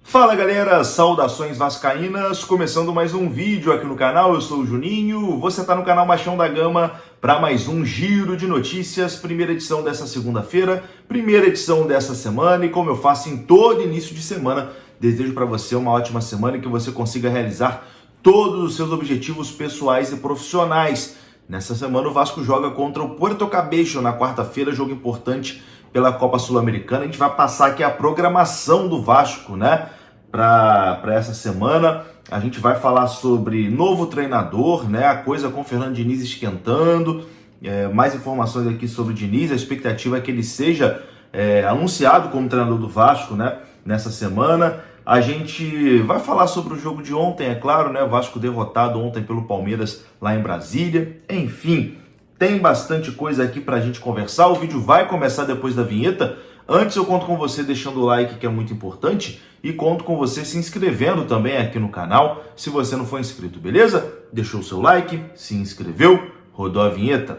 Fala galera, saudações vascaínas, começando mais um vídeo aqui no canal, eu sou o Juninho, você está no canal Machão da Gama para mais um giro de notícias, primeira edição dessa segunda-feira, primeira edição dessa semana e como eu faço em todo início de semana, desejo para você uma ótima semana e que você consiga realizar todos os seus objetivos pessoais e profissionais. Nessa semana o Vasco joga contra o Puerto Cabello na quarta-feira, jogo importante pela Copa Sul-Americana. A gente vai passar aqui a programação do Vasco, né? Para essa semana, a gente vai falar sobre novo treinador, né? A coisa com o Fernando Diniz esquentando, mais informações aqui sobre o Diniz, a expectativa é que ele seja anunciado como treinador do Vasco, né? Nessa semana. A gente vai falar sobre o jogo de ontem, é claro, né? O Vasco derrotado ontem pelo Palmeiras lá em Brasília. Enfim, tem bastante coisa aqui pra gente conversar. O vídeo vai começar depois da vinheta. Antes eu conto com você deixando o like, que é muito importante, e conto com você se inscrevendo também aqui no canal, se você não for inscrito, beleza? Deixou o seu like, se inscreveu, rodou a vinheta.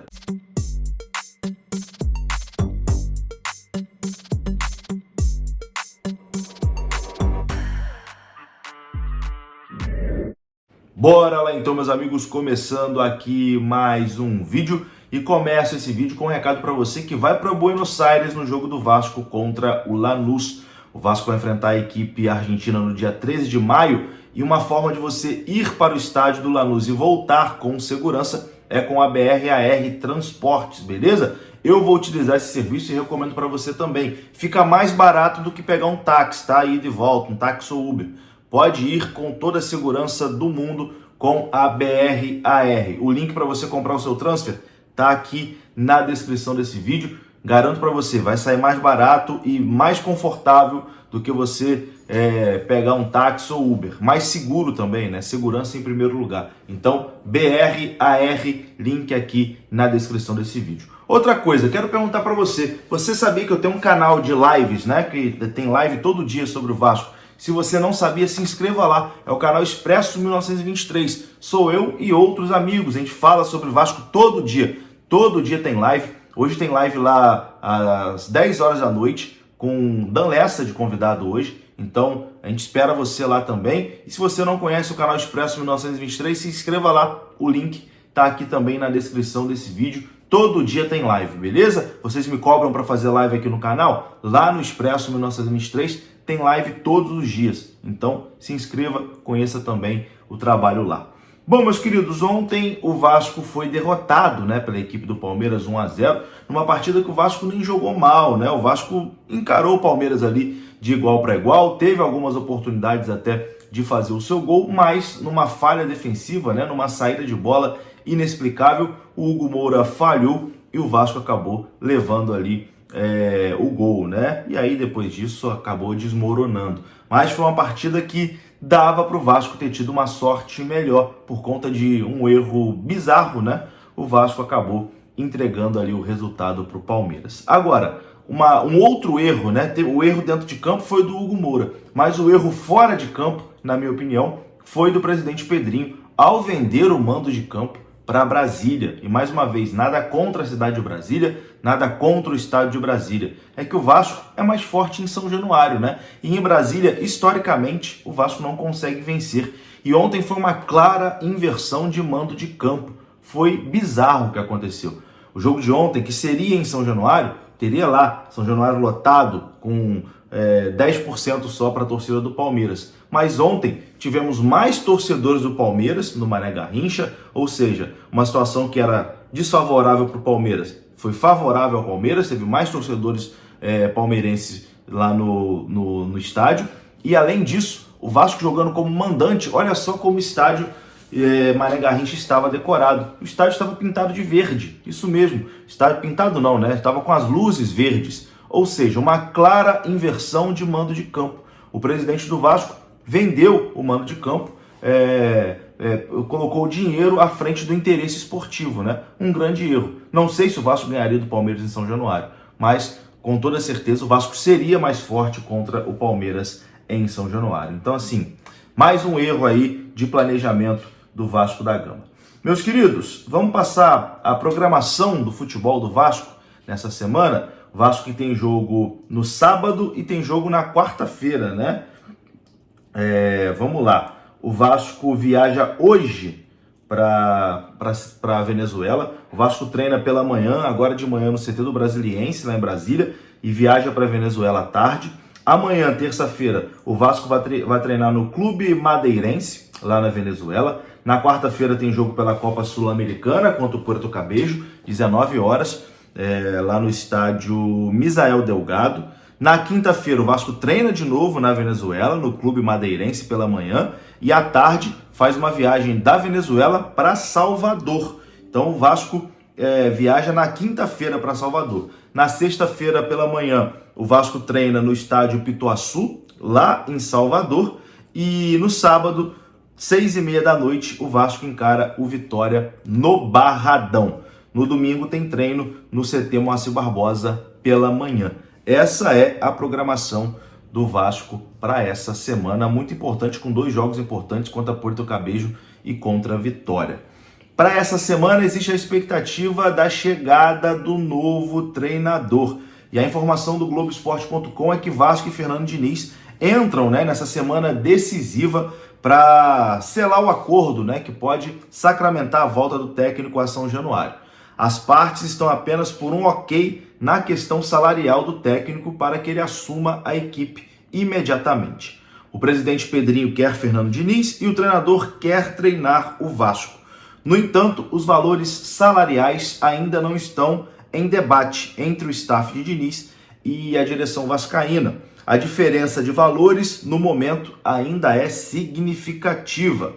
Bora lá então, meus amigos, começando aqui mais um vídeo. E começo esse vídeo com um recado para você que vai para Buenos Aires no jogo do Vasco contra o Lanús. O Vasco vai enfrentar a equipe argentina no dia 13 de maio e uma forma de você ir para o estádio do Lanús e voltar com segurança é com a BR-AR Transportes, beleza? Eu vou utilizar esse serviço e recomendo para você também. Fica mais barato do que pegar um táxi, tá? Ida e volta, um táxi ou Uber. Pode ir com toda a segurança do mundo com a BR-AR. O link para você comprar o seu transfer tá aqui na descrição desse vídeo. Garanto para você, vai sair mais barato e mais confortável do que você pegar um táxi ou Uber. Mais seguro também, né? Segurança em primeiro lugar. Então, BR-AR, link aqui na descrição desse vídeo. Outra coisa, quero perguntar para você. Você sabia que eu tenho um canal de lives, né? Que tem live todo dia sobre o Vasco. Se você não sabia, se inscreva lá. É o canal Expresso 1923. Sou eu e outros amigos. A gente fala sobre o Vasco todo dia. Todo dia tem live. Hoje tem live lá às 10 horas da noite com Dan Lessa de convidado hoje. Então a gente espera você lá também. E se você não conhece o canal Expresso 1923, se inscreva lá. O link tá aqui também na descrição desse vídeo. Todo dia tem live, beleza? Vocês me cobram para fazer live aqui no canal? Lá no Expresso 1923 tem live todos os dias. Então se inscreva, conheça também o trabalho lá. Bom, meus queridos, ontem o Vasco foi derrotado, né, pela equipe do Palmeiras 1-0, numa partida que o Vasco nem jogou mal, né? O Vasco encarou o Palmeiras ali de igual para igual, teve algumas oportunidades até de fazer o seu gol, mas numa falha defensiva, né, numa saída de bola inexplicável, o Hugo Moura falhou e o Vasco acabou levando ali o gol, né? E aí depois disso acabou desmoronando. Mas foi uma partida que dava para o Vasco ter tido uma sorte melhor por conta de um erro bizarro, né? O Vasco acabou entregando ali o resultado para o Palmeiras. Agora, um outro erro, né? O erro dentro de campo foi do Hugo Moura, mas o erro fora de campo, na minha opinião, foi do presidente Pedrinho ao vender o mando de campo para Brasília. E mais uma vez, nada contra a cidade de Brasília, nada contra o estado de Brasília. É que o Vasco é mais forte em São Januário, né? E em Brasília, historicamente, o Vasco não consegue vencer. E ontem foi uma clara inversão de mando de campo. Foi bizarro o que aconteceu. O jogo de ontem, que seria em São Januário, teria lá São Januário lotado com 10% só para a torcida do Palmeiras. Mas ontem tivemos mais torcedores do Palmeiras no Mané Garrincha, ou seja, uma situação que era desfavorável para o Palmeiras foi favorável ao Palmeiras, teve mais torcedores palmeirenses lá no estádio. E além disso, o Vasco jogando como mandante, olha só como o estádio Mané Garrincha estava decorado. O estádio estava pintado de verde, isso mesmo. Estádio pintado não, né? Estava com as luzes verdes. Ou seja, uma clara inversão de mando de campo. O presidente do Vasco vendeu o mando de campo, colocou o dinheiro à frente do interesse esportivo, né? Um grande erro. Não sei se o Vasco ganharia do Palmeiras em São Januário, mas com toda certeza o Vasco seria mais forte contra o Palmeiras em São Januário. Então, assim, mais um erro aí de planejamento do Vasco da Gama. Meus queridos, vamos passar a programação do futebol do Vasco nessa semana. O Vasco que tem jogo no sábado e tem jogo na quarta-feira, né? Vamos lá. O Vasco viaja hoje para a Venezuela. O Vasco treina pela manhã, agora de manhã no CT do Brasiliense, lá em Brasília, e viaja para a Venezuela à tarde. Amanhã, terça-feira, o Vasco vai treinar no Clube Madeirense, lá na Venezuela. Na quarta-feira tem jogo pela Copa Sul-Americana contra o Puerto Cabello, 19 horas, lá no estádio Misael Delgado. Na quinta-feira, o Vasco treina de novo na Venezuela, no Clube Madeirense pela manhã, e à tarde faz uma viagem da Venezuela para Salvador. Então o Vasco viaja na quinta-feira para Salvador. Na sexta-feira pela manhã, o Vasco treina no estádio Pituaçu, lá em Salvador, e no sábado, 6h30 da noite, o Vasco encara o Vitória no Barradão. No domingo tem treino no CT Moacir Barbosa pela manhã. Essa é a programação do Vasco para essa semana, muito importante, com 2 jogos importantes contra Puerto Cabello e contra a Vitória. Para essa semana existe a expectativa da chegada do novo treinador. E a informação do Globoesporte.com é que Vasco e Fernando Diniz entram, nessa semana decisiva para selar o acordo, que pode sacramentar a volta do técnico a São Januário. As partes estão apenas por um ok na questão salarial do técnico para que ele assuma a equipe imediatamente. O presidente Pedrinho quer Fernando Diniz e o treinador quer treinar o Vasco. No entanto, os valores salariais ainda não estão em debate entre o staff de Diniz e a direção vascaína. A diferença de valores, no momento, ainda é significativa.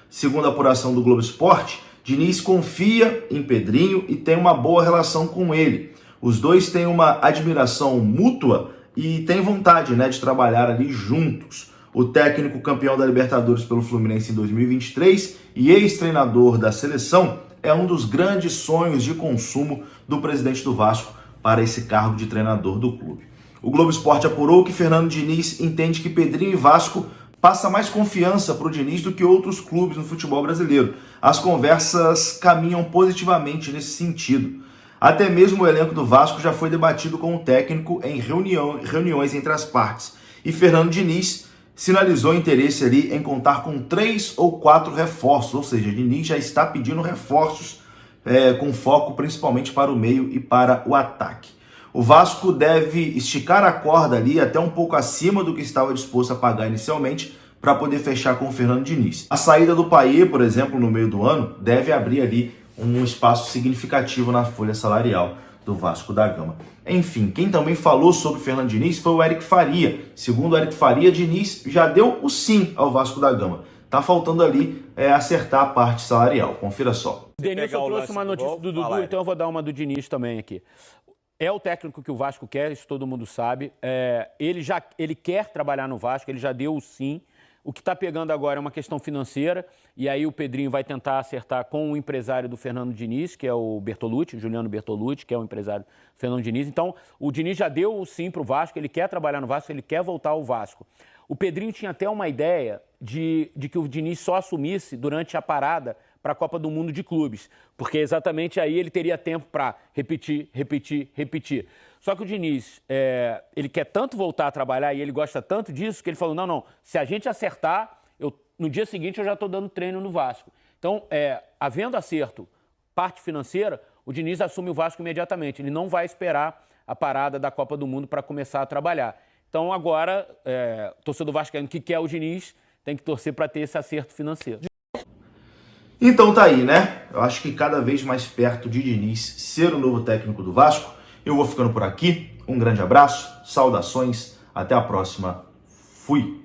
Segundo a apuração do Globo Esporte, Diniz confia em Pedrinho e tem uma boa relação com ele. Os dois têm uma admiração mútua e têm vontade de trabalhar ali juntos. O técnico campeão da Libertadores pelo Fluminense em 2023 e ex-treinador da seleção é um dos grandes sonhos de consumo do presidente do Vasco para esse cargo de treinador do clube. O Globo Esporte apurou que Fernando Diniz entende que Pedrinho e Vasco passa mais confiança para o Diniz do que outros clubes no futebol brasileiro. As conversas caminham positivamente nesse sentido. Até mesmo o elenco do Vasco já foi debatido com o técnico em reuniões entre as partes. E Fernando Diniz sinalizou interesse ali em contar com 3 ou 4 reforços, ou seja, Diniz já está pedindo reforços com foco principalmente para o meio e para o ataque. O Vasco deve esticar a corda ali até um pouco acima do que estava disposto a pagar inicialmente para poder fechar com o Fernando Diniz. A saída do Payet, por exemplo, no meio do ano, deve abrir ali um espaço significativo na folha salarial do Vasco da Gama. Enfim, quem também falou sobre o Fernando Diniz foi o Eric Faria. Segundo o Eric Faria, Diniz já deu o sim ao Vasco da Gama. Tá faltando ali acertar a parte salarial. Confira só. Denilson trouxe uma notícia do Dudu, então eu vou dar uma do Diniz também aqui. É o técnico que o Vasco quer, isso todo mundo sabe. Ele quer trabalhar no Vasco, ele já deu o sim. O que está pegando agora é uma questão financeira, e aí o Pedrinho vai tentar acertar com o empresário do Fernando Diniz, que é o Bertolucci, o Juliano Bertolucci, que é o empresário do Fernando Diniz. Então, o Diniz já deu o sim para o Vasco, ele quer trabalhar no Vasco, ele quer voltar ao Vasco. O Pedrinho tinha até uma ideia de que o Diniz só assumisse durante a parada para a Copa do Mundo de Clubes, porque exatamente aí ele teria tempo para repetir. Só que o Diniz, ele quer tanto voltar a trabalhar e ele gosta tanto disso que ele falou, não, se a gente acertar, no dia seguinte eu já estou dando treino no Vasco. Então, havendo acerto, parte financeira, o Diniz assume o Vasco imediatamente, ele não vai esperar a parada da Copa do Mundo para começar a trabalhar. Então agora, o torcedor vascaíno que quer o Diniz tem que torcer para ter esse acerto financeiro. Então tá aí, Eu acho que cada vez mais perto de Diniz ser o novo técnico do Vasco. Eu vou ficando por aqui. Um grande abraço, saudações, até a próxima. Fui!